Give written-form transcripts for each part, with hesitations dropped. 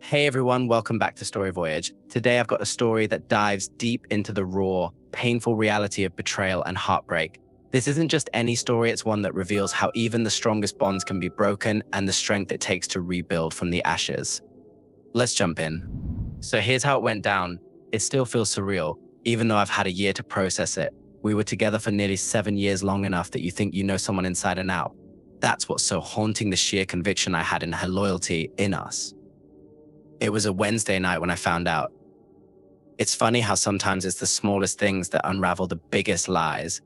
Hey everyone, welcome back to Story Voyage. Today I've got a story that dives deep into the raw, painful reality of betrayal and heartbreak. This isn't just any story, it's one that reveals how even the strongest bonds can be broken and the strength it takes to rebuild from the ashes. Let's jump in. So here's how it went down. It still feels surreal, even though I've had a year to process it. We were together for nearly 7 years, long enough that you think you know someone inside and out. That's what's so haunting, the sheer conviction I had in her loyalty in us. It was a Wednesday night when I found out. It's funny how sometimes it's the smallest things that unravel the biggest lies.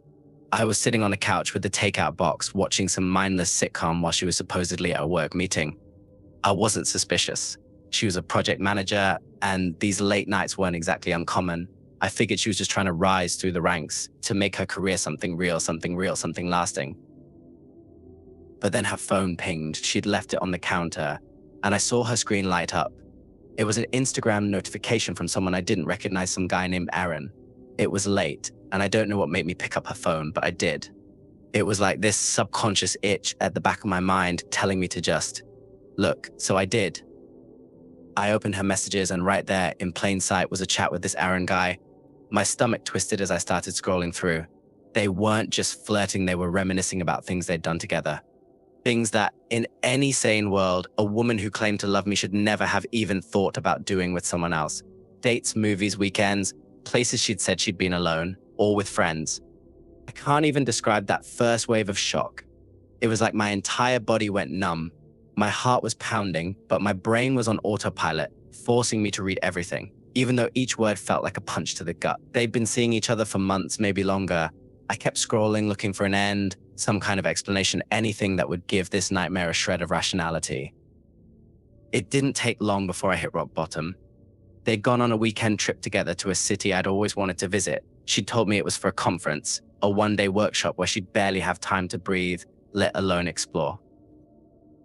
I was sitting on a couch with the takeout box, watching some mindless sitcom while she was supposedly at a work meeting. I wasn't suspicious. She was a project manager, and these late nights weren't exactly uncommon. I figured she was just trying to rise through the ranks to make her career something real, something lasting. But then her phone pinged. She'd left it on the counter, and I saw her screen light up. It was an Instagram notification from someone I didn't recognize, some guy named Aaron. It was late, and I don't know what made me pick up her phone, but I did. It was like this subconscious itch at the back of my mind telling me to just look, so I did. I opened her messages, and right there, in plain sight, was a chat with this Aaron guy. My stomach twisted as I started scrolling through. They weren't just flirting, they were reminiscing about things they'd done together. Things that, in any sane world, a woman who claimed to love me should never have even thought about doing with someone else. Dates, movies, weekends, places she'd said she'd been alone, or with friends. I can't even describe that first wave of shock. It was like my entire body went numb. My heart was pounding, but my brain was on autopilot, forcing me to read everything, even though each word felt like a punch to the gut. They'd been seeing each other for months, maybe longer. I kept scrolling, looking for an end, some kind of explanation, anything that would give this nightmare a shred of rationality. It didn't take long before I hit rock bottom. They'd gone on a weekend trip together to a city I'd always wanted to visit. She'd told me it was for a conference, a one-day workshop where she'd barely have time to breathe, let alone explore.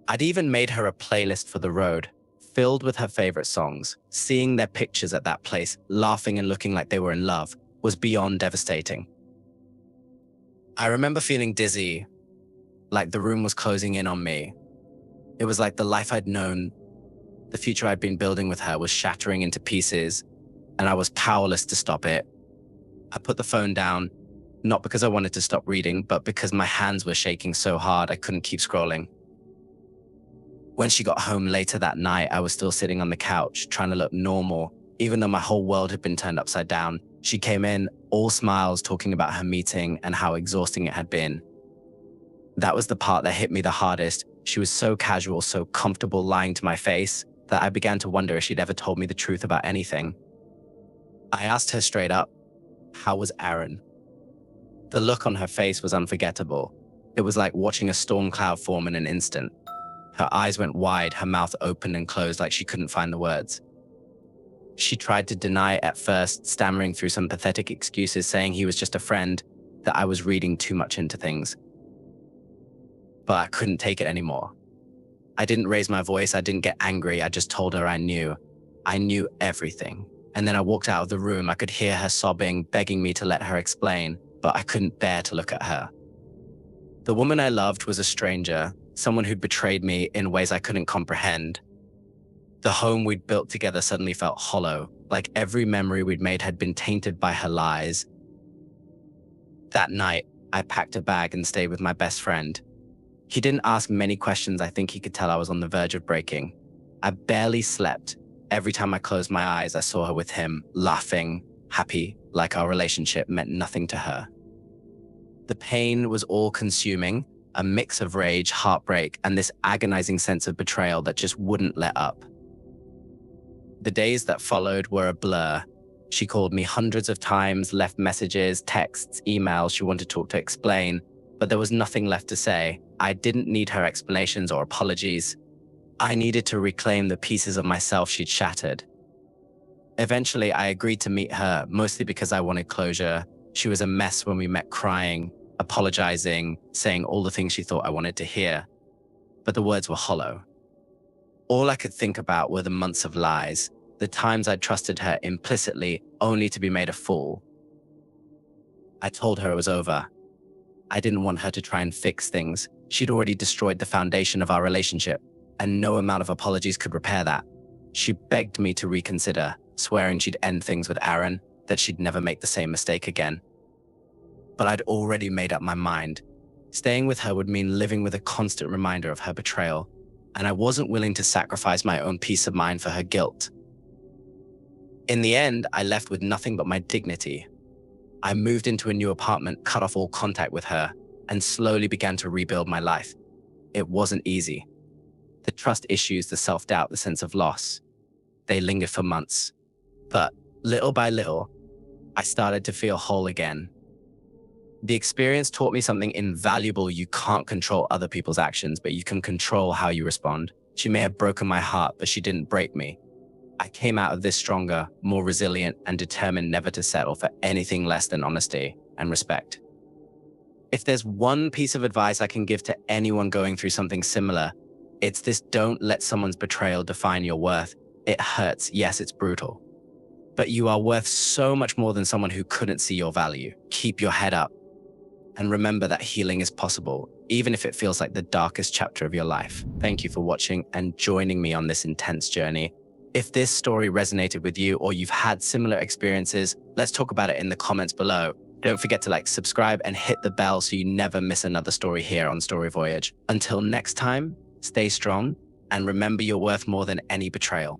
I'd even made her a playlist for the road, filled with her favorite songs. Seeing their pictures at that place, laughing and looking like they were in love, was beyond devastating. I remember feeling dizzy, like the room was closing in on me. It was like the life I'd known, the future I'd been building with her, was shattering into pieces, and I was powerless to stop it. I put the phone down, not because I wanted to stop reading, but because my hands were shaking so hard I couldn't keep scrolling. When she got home later that night, I was still sitting on the couch, trying to look normal, even though my whole world had been turned upside down. She came in, all smiles, talking about her meeting and how exhausting it had been. That was the part that hit me the hardest. She was so casual, so comfortable lying to my face, that I began to wonder if she'd ever told me the truth about anything. I asked her straight up, how was Aaron? The look on her face was unforgettable. It was like watching a storm cloud form in an instant. Her eyes went wide, her mouth opened and closed like she couldn't find the words. She tried to deny it at first, stammering through some pathetic excuses, saying he was just a friend, that I was reading too much into things. But I couldn't take it anymore. I didn't raise my voice, I didn't get angry, I just told her I knew. I knew everything. And then I walked out of the room. I could hear her sobbing, begging me to let her explain, but I couldn't bear to look at her. The woman I loved was a stranger, someone who'd betrayed me in ways I couldn't comprehend. The home we'd built together suddenly felt hollow, like every memory we'd made had been tainted by her lies. That night, I packed a bag and stayed with my best friend. He didn't ask many questions. I think he could tell I was on the verge of breaking. I barely slept. Every time I closed my eyes, I saw her with him, laughing, happy, like our relationship meant nothing to her. The pain was all-consuming, a mix of rage, heartbreak, and this agonizing sense of betrayal that just wouldn't let up. The days that followed were a blur. She called me hundreds of times, left messages, texts, emails she wanted to explain, but there was nothing left to say. I didn't need her explanations or apologies. I needed to reclaim the pieces of myself she'd shattered. Eventually, I agreed to meet her, mostly because I wanted closure. She was a mess when we met, crying, apologizing, saying all the things she thought I wanted to hear. But the words were hollow. All I could think about were the months of lies, the times I'd trusted her implicitly, only to be made a fool. I told her it was over. I didn't want her to try and fix things. She'd already destroyed the foundation of our relationship, and no amount of apologies could repair that. She begged me to reconsider, swearing she'd end things with Aaron, that she'd never make the same mistake again. But I'd already made up my mind. Staying with her would mean living with a constant reminder of her betrayal, and I wasn't willing to sacrifice my own peace of mind for her guilt. In the end, I left with nothing but my dignity. I moved into a new apartment, cut off all contact with her, and slowly began to rebuild my life. It wasn't easy. The trust issues, the self-doubt, the sense of loss, they lingered for months. But little by little, I started to feel whole again. The experience taught me something invaluable. You can't control other people's actions, but you can control how you respond. She may have broken my heart, but she didn't break me. I came out of this stronger, more resilient, and determined never to settle for anything less than honesty and respect. If there's one piece of advice I can give to anyone going through something similar, it's this: don't let someone's betrayal define your worth. It hurts, yes, it's brutal. But you are worth so much more than someone who couldn't see your value. Keep your head up. And remember that healing is possible, even if it feels like the darkest chapter of your life. Thank you for watching and joining me on this intense journey. If this story resonated with you or you've had similar experiences, let's talk about it in the comments below. Don't forget to subscribe, and hit the bell so you never miss another story here on Story Voyage. Until next time, stay strong and remember you're worth more than any betrayal.